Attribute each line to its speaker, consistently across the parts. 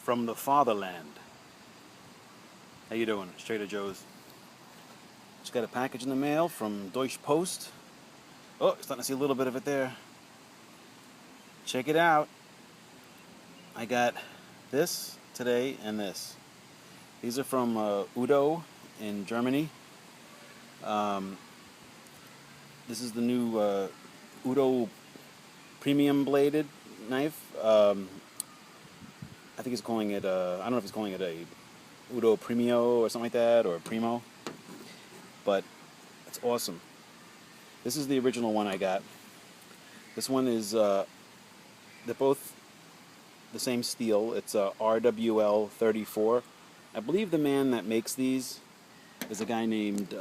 Speaker 1: from the fatherland. How you doing? Trader Joe's. Just got a package in the mail from Deutsche Post. Oh, starting to see a little bit of it there. Check it out. I got this today and this. These are from Uddo in Germany. This is the new Uddo premium bladed knife. I think he's calling it, I don't know if he's calling it a Uddo Premio or something like that, or Primo. But it's awesome. This is the original one I got. This one is, they're both the same steel. It's a RWL 34. I believe the man that makes these is a guy named,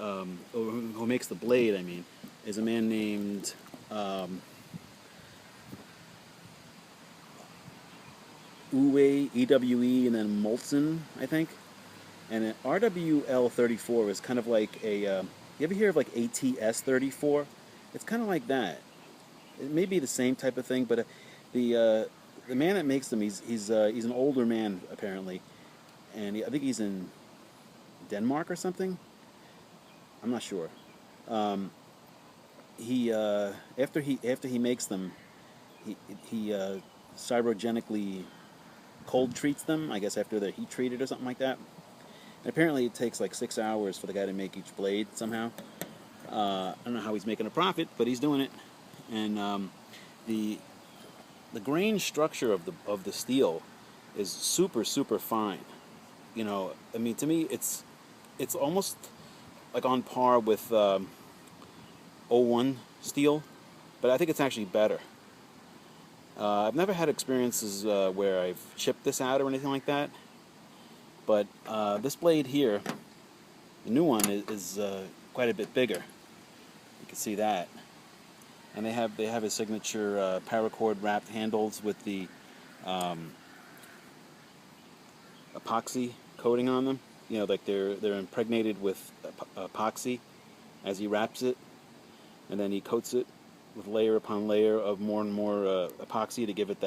Speaker 1: who makes the blade, I mean, is a man named, Uwe, E-W-E, and then Molson, I think. And an RWL 34 is kind of like a, you ever hear of like ATS 34? It's kind of like that. It may be the same type of thing, but the man that makes them, he's an older man apparently, and I think he's in Denmark or something. I'm not sure. He after he makes them, he cybergenically cold treats them, I guess after they're heat treated or something like that. And apparently it takes like 6 hours for the guy to make each blade somehow. I don't know how he's making a profit, but he's doing it. And the grain structure of the steel is super fine. You know, I mean, to me it's almost like on par with O1 steel, but I think it's actually better. I've never had experiences where I've chipped this out or anything like that, but this blade here, the new one, is quite a bit bigger. You can see that, and they have a signature paracord wrapped handles with the epoxy coating on them. You know, like they're impregnated with epoxy as he wraps it, and then he coats it with layer upon layer of more and more epoxy to give it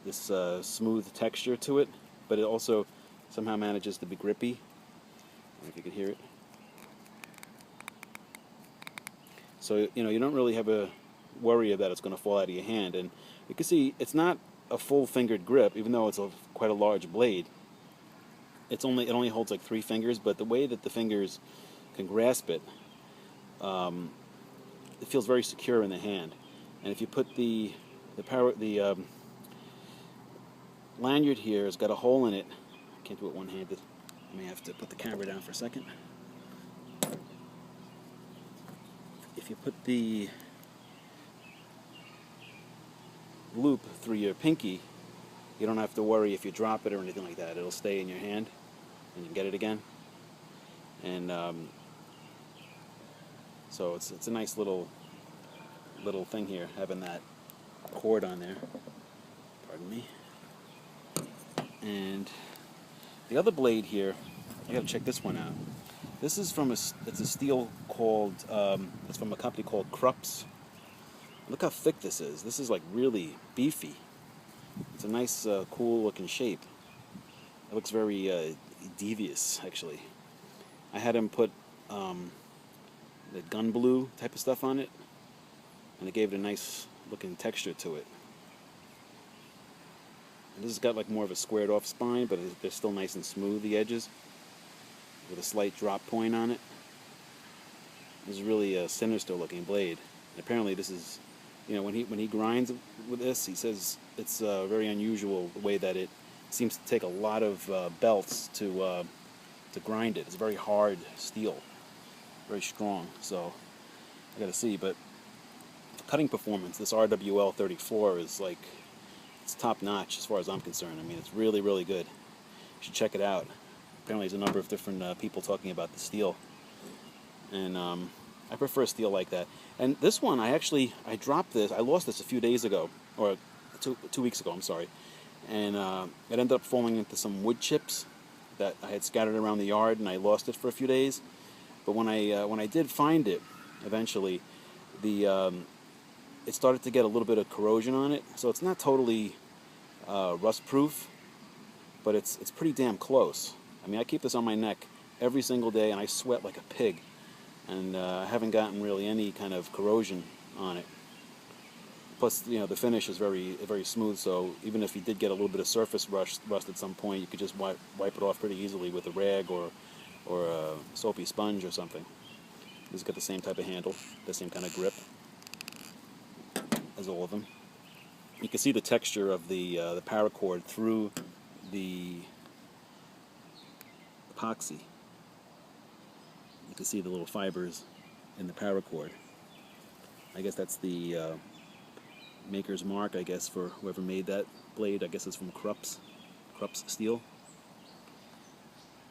Speaker 1: this smooth texture to it, but it also somehow manages to be grippy. I don't know if you could hear it. So, you know, you don't really have a worry that it's going to fall out of your hand, and you can see it's not a full-fingered grip, even though it's quite a large blade. It only holds like 3 fingers, but the way that the fingers can grasp it, it feels very secure in the hand. And if you put the lanyard here has got a hole in it. I can't do it one-handed. I may have to put the camera down for a second. If you put the loop through your pinky, you don't have to worry if you drop it or anything like that. It'll stay in your hand, and you can get it again. And so it's a nice little thing here, having that cord on there. Pardon me. And the other blade here, I gotta check this one out. This is from it's a steel called, it's from a company called Krups. Look how thick this is. This is like really beefy. It's a nice, cool looking shape. It looks very devious, actually. I had him put the gun blue type of stuff on it, and it gave it a nice looking texture to it. And this has got like more of a squared off spine, but they're still nice and smooth, the edges, with a slight drop point on it. This is really a sinister looking blade. And apparently this is, you know, when he grinds with this, he says it's very unusual the way that it seems to take a lot of belts to grind it. It's very hard steel, very strong. So I got to see, but for cutting performance, this RWL 34 is like, it's top notch as far as I'm concerned. I mean, it's really good. You should check it out. Apparently there's a number of different people talking about the steel, and I prefer steel like that. And this one, I dropped this. I lost this a few days ago, or two weeks ago, I'm sorry. And it ended up falling into some wood chips that I had scattered around the yard, and I lost it for a few days. But when I did find it, eventually, it started to get a little bit of corrosion on it. So it's not totally rust-proof, but it's pretty damn close. I mean, I keep this on my neck every single day, and I sweat like a pig, and I haven't gotten really any kind of corrosion on it. Plus, you know, the finish is very smooth, so even if you did get a little bit of surface rust at some point, you could just wipe it off pretty easily with a rag or a soapy sponge or something. It's got the same type of handle, the same kind of grip as all of them. You can see the texture of the paracord through the epoxy. You can see the little fibers in the paracord. I guess that's the maker's mark, I guess, for whoever made that blade. I guess it's from Krupp's steel.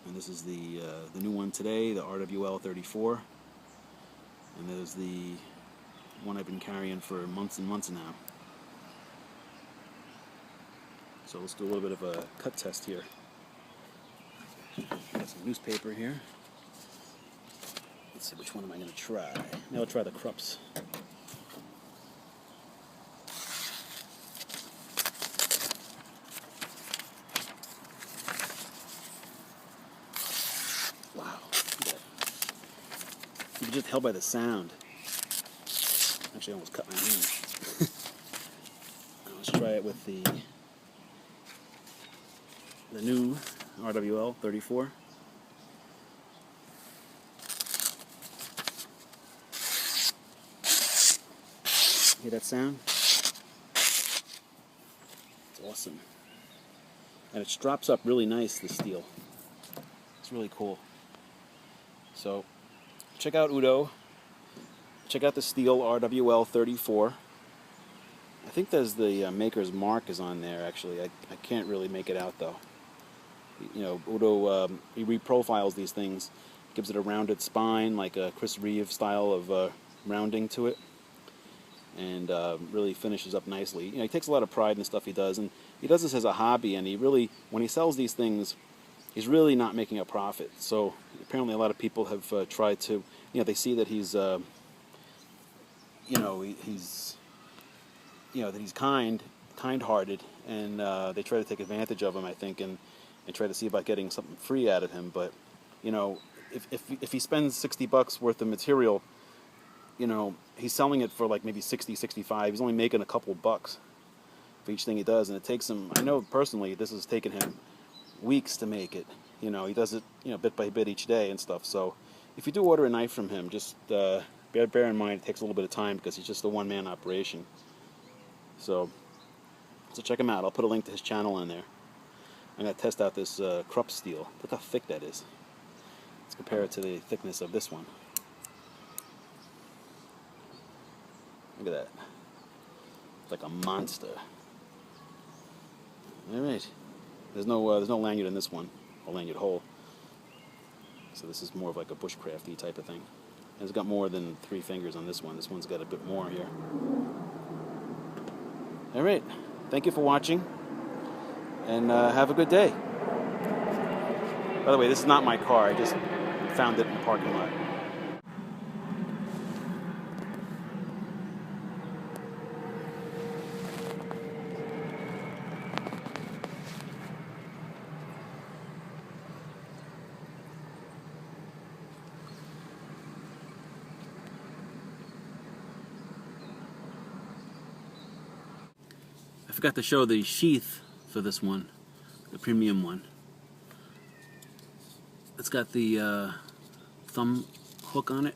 Speaker 1: And this is the new one today, the RWL 34. And there's the one I've been carrying for months and months now. So let's do a little bit of a cut test here. Got some newspaper here. Let's see, which one am I going to try? Now I'll try the Krupp's. Wow. You can just tell by the sound. Actually, I almost cut my hand. Let's try it with the new RWL 34. Hear that sound? It's awesome. And it strops up really nice, the steel. It's really cool. So, check out Uddo. Check out the steel RWL 34. I think there's the maker's mark is on there, actually. I can't really make it out, though. You know, Uddo, he reprofiles these things, gives it a rounded spine, like a Chris Reeve style of rounding to it, and really finishes up nicely. You know, he takes a lot of pride in the stuff he does, and he does this as a hobby, and he really, when he sells these things, he's really not making a profit. So apparently a lot of people have tried to, you know, they see that he's, you know, he's that he's kind-hearted, and they try to take advantage of him, I think, and try to see about getting something free out of him. But, you know, if he spends $60 worth of material, you know, he's selling it for like maybe 60, 65. He's only making a couple bucks for each thing he does, and it takes him, I know personally, this has taken him weeks to make it. You know, he does it, you know, bit by bit each day and stuff. So if you do order a knife from him, just bear in mind it takes a little bit of time because he's just a one-man operation. So check him out. I'll put a link to his channel in there. I'm going to test out this Krupp steel. Look how thick that is. Let's compare it to the thickness of this one. Look at that. It's like a monster. All right. There's no lanyard in this one, or lanyard hole. So this is more of like a bushcrafty type of thing. And it's got more than 3 fingers on this one. This one's got a bit more here. All right. Thank you for watching, and have a good day. By the way, this is not my car. I just found it in the parking lot. I forgot to show the sheath for this one, the premium one. It's got the thumb hook on it,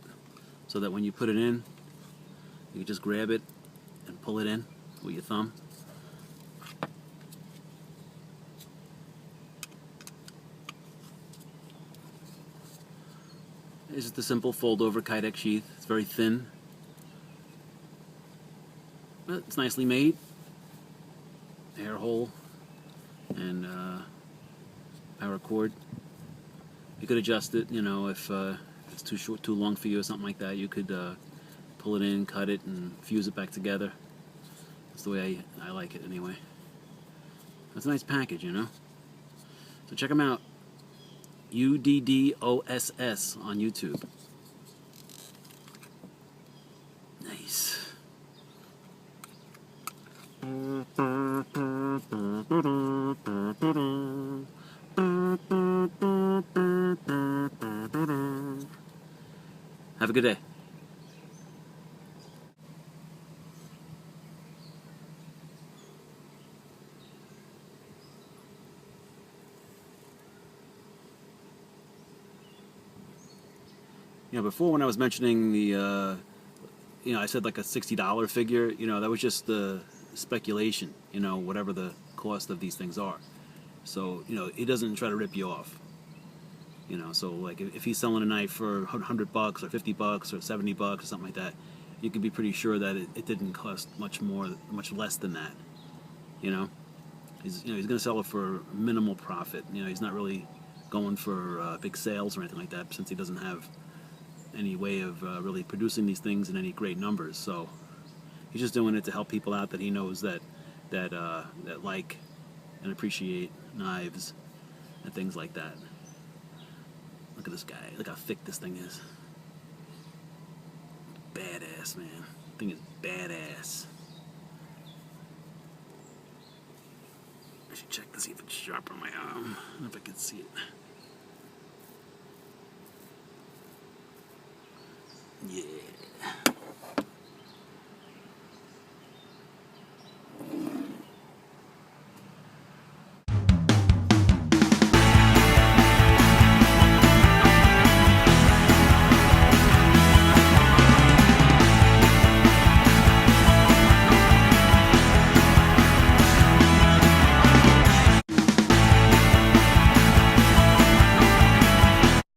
Speaker 1: so that when you put it in, you can just grab it and pull it in with your thumb. It's just a simple fold-over Kydex sheath. It's very thin, but it's nicely made. Air hole and power cord. You could adjust it, you know, if it's too short, too long for you or something like that. You could pull it in, cut it, and fuse it back together. That's the way I like it anyway. That's a nice package, you know. So check them out. UDDOSS on YouTube. Nice. a good day. Before when I was mentioning the, I said like a $60 figure, that was just the speculation, whatever the cost of these things are. So, he doesn't try to rip you off. So like if he's selling a knife for $100 or $50 or $70 or something like that, you can be pretty sure that it didn't cost much less than that. He's going to sell it for minimal profit. He's not really going for big sales or anything like that, since he doesn't have any way of really producing these things in any great numbers. So he's just doing it to help people out that he knows that like and appreciate knives and things like that. Look at this guy. Look how thick this thing is. Badass, man. The thing is badass. I should check to see if it's sharp on my arm. I don't know if I can see it. Yeah.